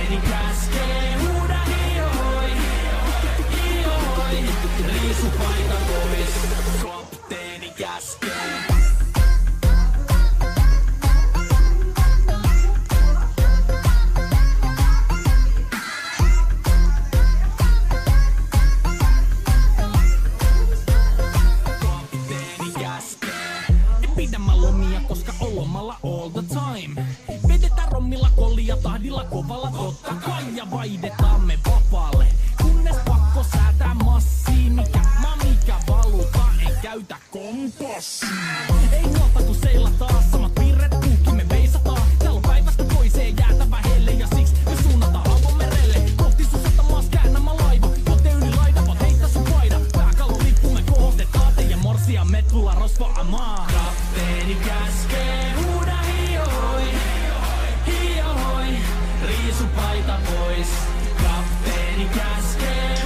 Kapteeni käskee, huuda hiihoi, hiihoi, riisu paita pois. Kapteeni käskee. Pidämä lomia, koska on lomalla all the time. Vedetään rommilla kollia tahdilla kovalla totta kai. Ja vaihdetaan me vapaalle, kunnes pakko säätää massiin. Mikä valuta, ei käytä kompassia. Ei muuta kun seilataan, samat piirret puhki me veisataan. Täällä on päivästä toiseen jäätävä helle ja siksi me suunnataan avomerelle. Kohti sun satamas käännämä laiva, jote yli laita, vaan heitä sun paida. Pääkallon lippu me kohotetaan, teidän morsia me tulla rosvaamaan. Kapteeni käskee, huuda hiihoi, hiihoi, riisu paita pois. Kapteeni käskee.